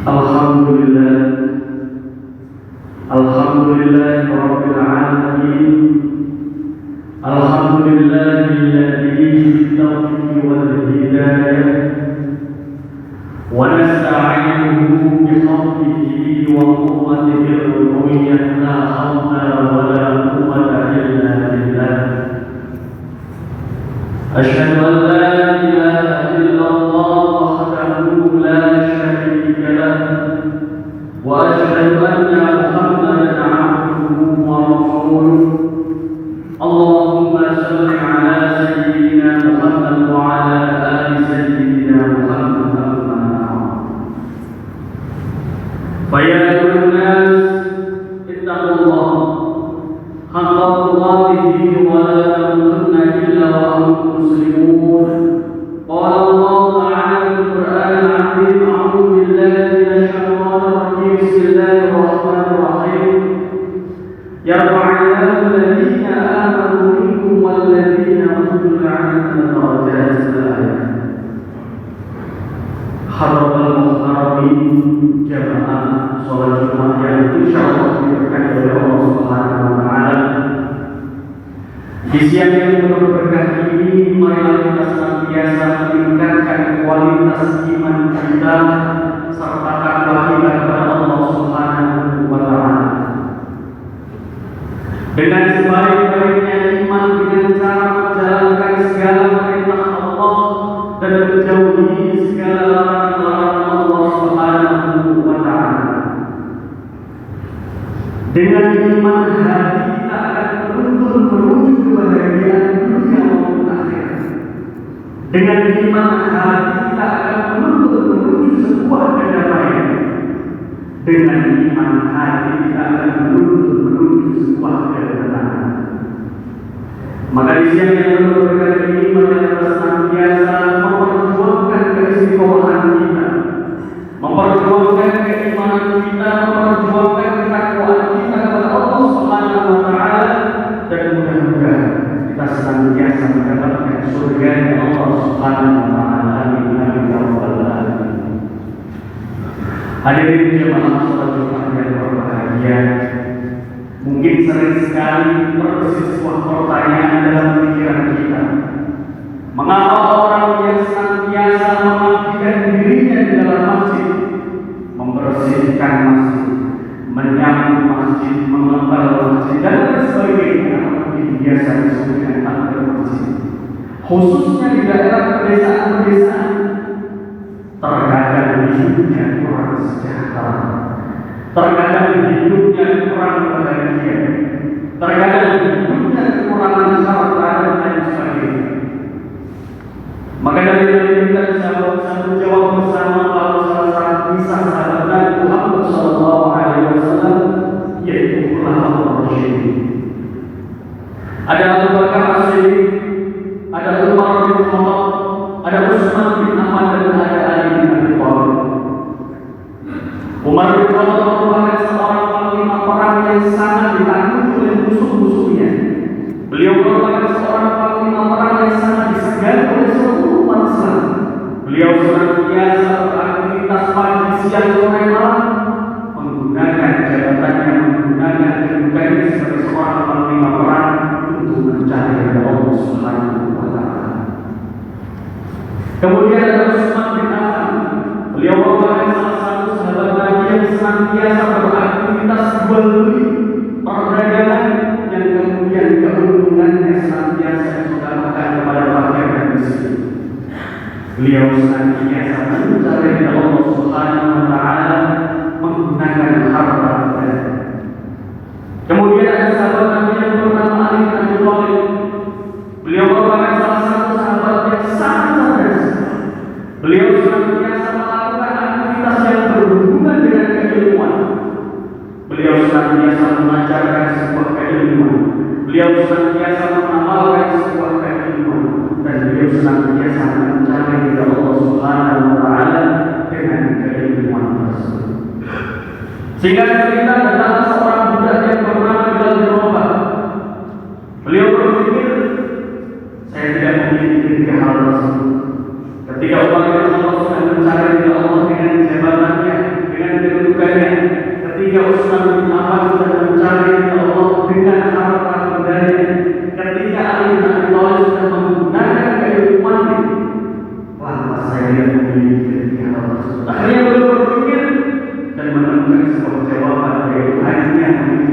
Alhamdulillah, Alhamdulillah Rabbil Alamin, Alhamdulillahilladzi bi-tawfiqi wal hidayah, wa nasta'inuhu bi fadlihi wa quwwatihi al-uluhiyyah, la hawla wa la quwwata illa billah. Asyhadu an la ilaha illallah wahdahu la syarika lahu wa asyhadu anna Muhammadan 'abduhu wa rasuluh. Allahumma shalli 'ala sayyidina Muhammad wa 'ala ali sayyidina Muhammad. Fa ya ayyuhan nas ittaqullah haqqa tuqatih wa la tamutunna illa wa antum muslimun. Qala Allah ta'ala fil Qur'an al-'azim, a'udzu billahi minasy syaithanir rajim. Bismillahir rahmanir rahim. Yarfa'illahu alladhina amanu minkum walladhina utul 'ilma darajat. Hadirin muhtaramin jamaah salat Jumat yang insyaallah diberkahi oleh Allah Subhanahu wa taala. Di siang yang penuh berkah ini, marilah kita senantiasa meningkatkan kualitas iman kita serta takwa kita kepada Allah Subhanahu wa taala. Dengan sebaik-baiknya iman dengan cara menjalankan segala perintah Allah dan menjauhi segala larangan Allah Subhanahu wa taala. Dengan iman hati kita akan menuntun menuju kebahagiaan dunia maupun akhirat. Dengan iman hati kita akan menuntun menuju sebuah kedamaian. Dengan iman hati kita akan menuntun menuju sebuah ketenangan. Maka di siang yang penuh berkah ini, marilah kita senantiasa memperjuangkan keistiqomahan kita, memperjuangkan keimanan kita, memperjuangkan ketakwaan kita kepada Allah Subhanahu wa taala, dan mudah-mudahan kita senantiasa mendapatkan surga Allah Subhanahu wa taala. Amin ya rabbal alamin. Hadirin jemaah salat Jumat yang berbahagia, mungkin sering sekali terbesit sebuah pertanyaan dalam pikiran kita. Mengapa orang yang senantiasa mengabdikan dirinya di dalam masjid, membersihkan masjid, menyapu masjid, mengembal masjid, dan lain sebagainya, mungkin biasa disebut dengan takbir masjid, khususnya di daerah pedesaan-pedesaan, terkadang hidupnya kurang sejahtera, terkadang hidupnya kurang bahagia, terkadang hidupnya kekurangan harta dan lain sebagainya. Maka dari itu kita bisa bersama jawab bersama kalau salah satu kisah sahabat Nabi Muhammad SAW, yaitu Khulafaur Rasyidin. Ada Abu Bakar As-Siddiq, ada Umar bin Khattab, ada Utsman bin Affan, dan ada Ali bin Abi Thalib. Umar bin Khattab merupakan seorang panglima perang yang sangat ditakuti oleh musuh-musuhnya. Beliau merupakan seorang panglima perang yang sangat disegani oleh seluruh umat Islam. Beliau senantiasa beraktivitas pagi, siang, sore, malam, menggunakan jabatannya, menggunakan kedudukannya sebagai seorang panglima perang untuk mencari ridha Allah Subhanahu wa taala. Kemudian ada Utsman bin Affan. Beliau merupakan salah satu sahabat Nabi yang senantiasa beraktivitas jual beli, perdagangan, yang kemudian keuntungannya senantiasa disodorkan kepada fakir dan miskin. Beliau senantiasa mencari ridha Allah Subhanahu wa taala menggunakan harta benda. Kemudian ada sahabat Nabi yang bernama Ali bin Abi Thalib. Beliau merupakan salah satu sahabat yang sangat cerdas. Beliau senantiasa melakukan aktivitas yang berhubungan dengan keilmuan. Beliau senantiasa mengajarkan sebuah keilmuan. Beliau senantiasa mengamalkan sebuah keilmuan, dan beliau senantiasa mencari ridha Allah Subhanahu wa taala dengan keilmuan tersebut. Sehingga cerita tentang seorang budak yang bernama Bilal bin Rabah. Beliau berpikir, saya tidak memiliki tiga hal tersebut. Ketika Umar bin Khattab sudah mencari ridha Allah dengan jabatannya, dengan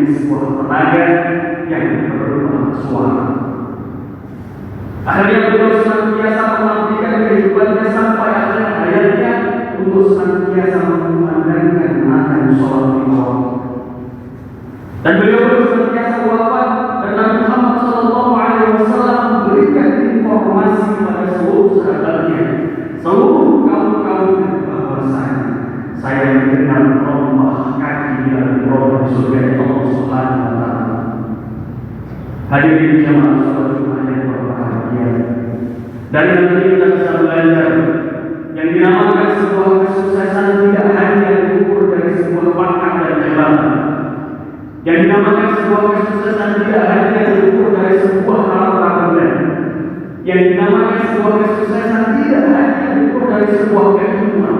memiliki sebuah tenaga yang bersuara. Akhirnya beliau senantiasa mengabdikan kehidupannya sampai akhir hayatnya untuk senantiasa mengumandangkan akan sholat lima waktu. Dan beliau senantiasa wafat dan Nabi Muhammad SAW memberikan informasi kepada seluruh sahabatnya, seluruh kaum-kaum bahwasanya saya mengenal rombah kaki dan rombah surga Allah Subhanahu wa Ta'ala. Hadirin jamaah salat Jumat yang berbahagia. Dari hal ini kita bisa belajar yang dinamakan sebuah kesuksesan tidak hanya diukur dari sebuah pangkat dan jabatan. Yang dinamakan sebuah kesuksesan tidak hanya diukur dari sebuah harta benda. Yang dinamakan sebuah kesuksesan tidak hanya diukur dari sebuah kehidupan.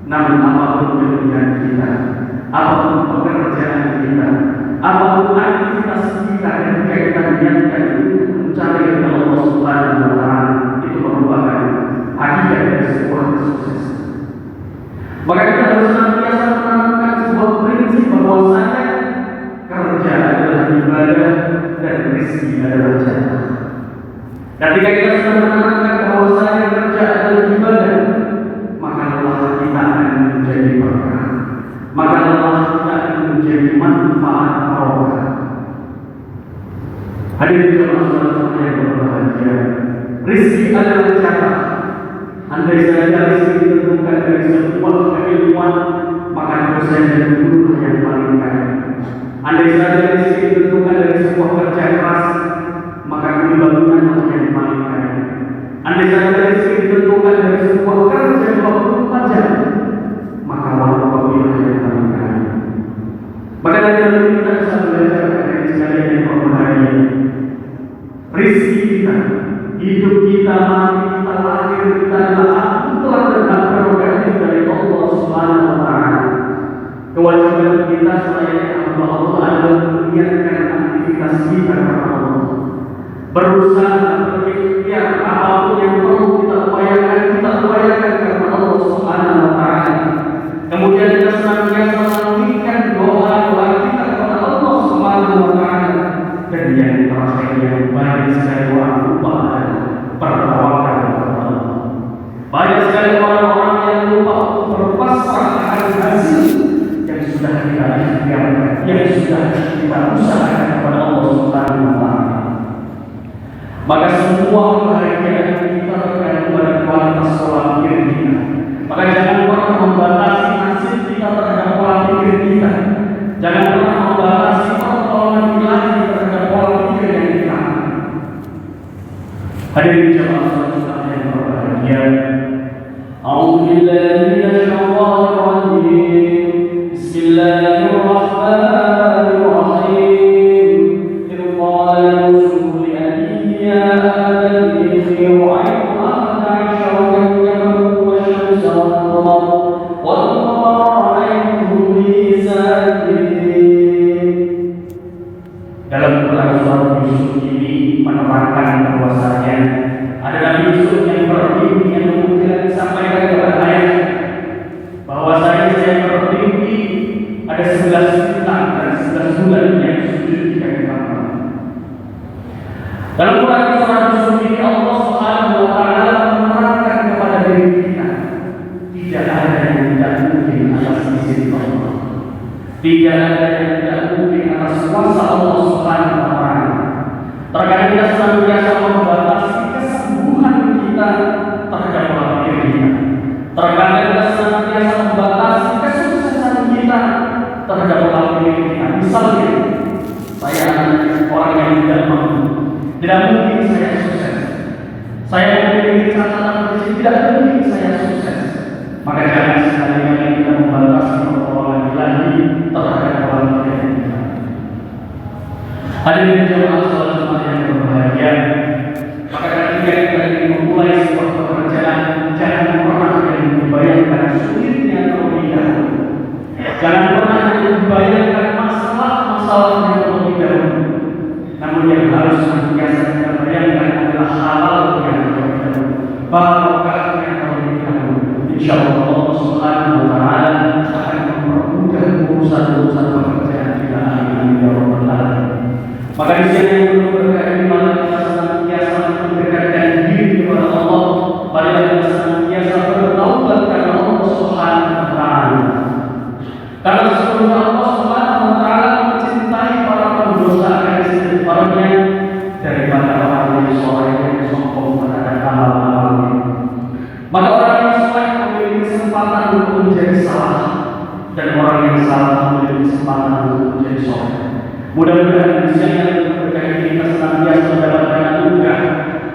Namun apapun pilihan kita, apapun pekerjaan kita, apapun aktivitas kita yang kita niatkan untuk mencari Allah Subhanahu wa Ta'ala, itu merupakan hakikat dari sebuah kesuksesan. Maka kita harus senantiasa menanamkan sebuah prinsip bahwasanya kerja adalah ibadah dan rezeki adalah jannah. Ketika kita sudah menanamkan bahwasanya kerja adalah ibadah, maka Allah kita akan menjadi berkah, maka Allah kita akan menjadi manfaat barokah. Hadirin jemaah yang berbahagia, rezeki adalah jatah. Andai saja rezeki ditentukan dari sebuah keilmuan, maka dosa dan guru yang paling kaya. Andai saja rezeki ditentukan dari sebuah kerja keras, maka bangunan yang paling kaya. Andai saja rezeki ditentukan dari sebuah kerja 24 jam, maka waktu yang paling kaya. Maka dari hal ini kita bisa belajar dari sekalian yang berbahagia. Rezeki kita, hidup kita, mati kita, lahir kita adalah mutlak dan hak prerogatif dari Allah Subhanahu wa Ta'ala. Kewajiban kita selain hamba Allah adalah mengiyakan aktivitas kita karena Allah. Berusaha berikhtiar apapun yang perlu kita upayakan karena Allah Subhanahu wa Ta'ala. Kemudian kita senantiasa menginginkan doa-doa kita kepada Allah Subhanahu wa Ta'ala. Dan yang terakhir yang banyak sekali orang lupa adalah bertawakal kepada Allah. Banyak sekali orang-orang yang lupa untuk berpasrah akan hasil yang sudah kita ikhtiarkan, yang sudah kita usahakan kepada Allah Subhanahu wa Ta'ala. Maka semua kebahagiaan kita tergantung pada kualitas pola pikir kita. Maka jangan pernah membatasi nasib kita terhadap pola pikir kita. Jangan pernah membatasi pertolongan ilahi terhadap pola pikir yang kita. Hadirin jemaah yang berbahagia. A'udzubillahi minasyaitonir rajim. Bismillahirrahmanirrahim. Idh qala Yusuf li abihi ya abati inni ra'aytu ahada 'ashara kawkaban wasyamsa wal-qamara ra'aytuhum li sajidin. Dalam Quran surat Yusuf ini menerangkan bahwasanya ada Nabi Yusuf yang bermimpi yang kemudian disampaikan kepada ayahnya bahwasanya saya bermimpi ada 11 bintang dan 11 bulan yang sujud di kaki kanan. Dalam Quran surat Yusuf ini Allah Subhanahu wa Ta'ala menerangkan kepada diri kita, tidak ada yang tidak mungkin atas izin Allah. Tidak ada yang tidak mungkin atas kuasa Allah Subhanahu wa Ta'ala. Terkadang kita senantiasa membatasi kesembuhan kita terhadap pola pikir kita. Terkadang kita senantiasa membatasi kesuksesan kita terhadap pola pikir kita. Misalnya, saya orang yang tidak mampu, tidak mungkin saya sukses. Saya memiliki catatan kecil, tidak mungkin saya sukses. Maka jangan sekali-kali kita membatasi pertolongan ilahi terhadap pola pikir kita. Hadirin jemaah salat Jumat yang berbahagia. Maka ketika kita ingin memulai sebuah pekerjaan, jangan pernah yang membayangkan sulitnya Maka di sini yang perlu berkah ini malah kita senantiasa mendekatkan diri kepada Allah, pada kita senantiasa bertaubat karena Allah Subhanahu wa Ta'ala. Karena sesungguhnya Allah Subhanahu wa Ta'ala mencintai para pendosa akan istighfarnya daripada orang yang soleh yang sombong terhadap amal-amalnya. Maka orang yang soleh memiliki kesempatan untuk menjadi salah, dan orang yang salah memiliki kesempatan untuk menjadi soleh. Mudah-mudahan di sini yang berkah ini kita senantiasa mendapatkan anugerah,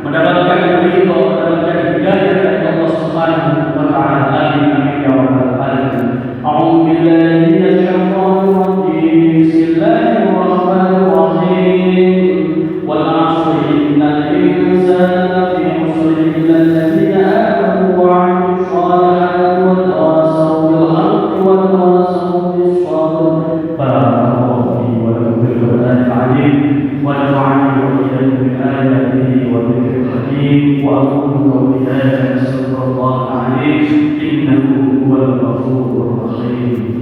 mendapatkan ridho, mendapatkan hidayah dari Allah Subhanahu wa Ta'ala. Amin amin ya rabbal alamin. A'udzu billahi minasyaitonir rajim. Bismillahirrahmanirrahim. Wal 'ashri innal insana lafi khusr illa alladziina aamanu wa 'amilus shalihati wa tawassaw bil haqqi wa tawassaw bis sabr. ونفعني وإياكم بآياته وذكر الحكيم وأقول قولي هذا أستغفر الله العليم إنه هو الغفور الرحيم.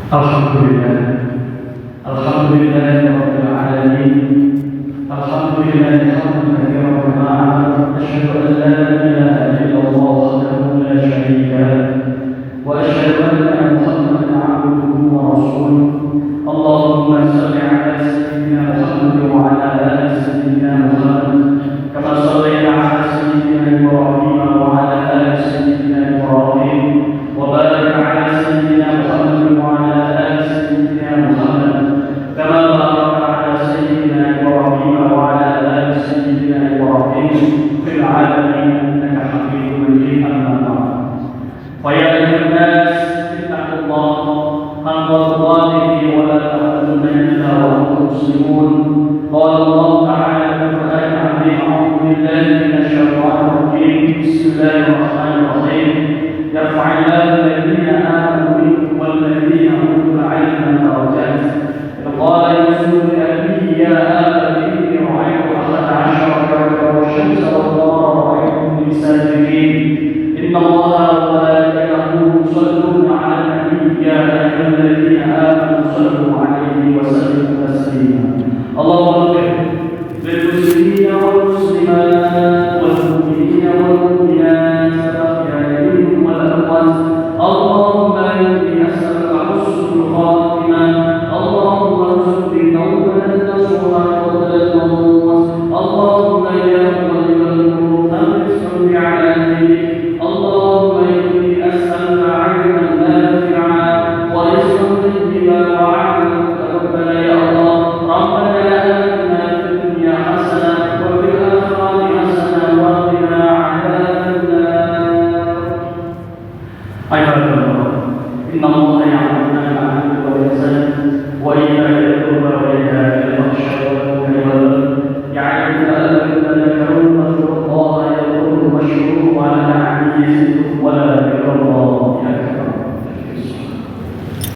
Alhamdulillah, Alhamdulillah Rabbil Alamin. Alhamdulillah hamdan katsiran wa ta'ala. Asyhadu an la ilaha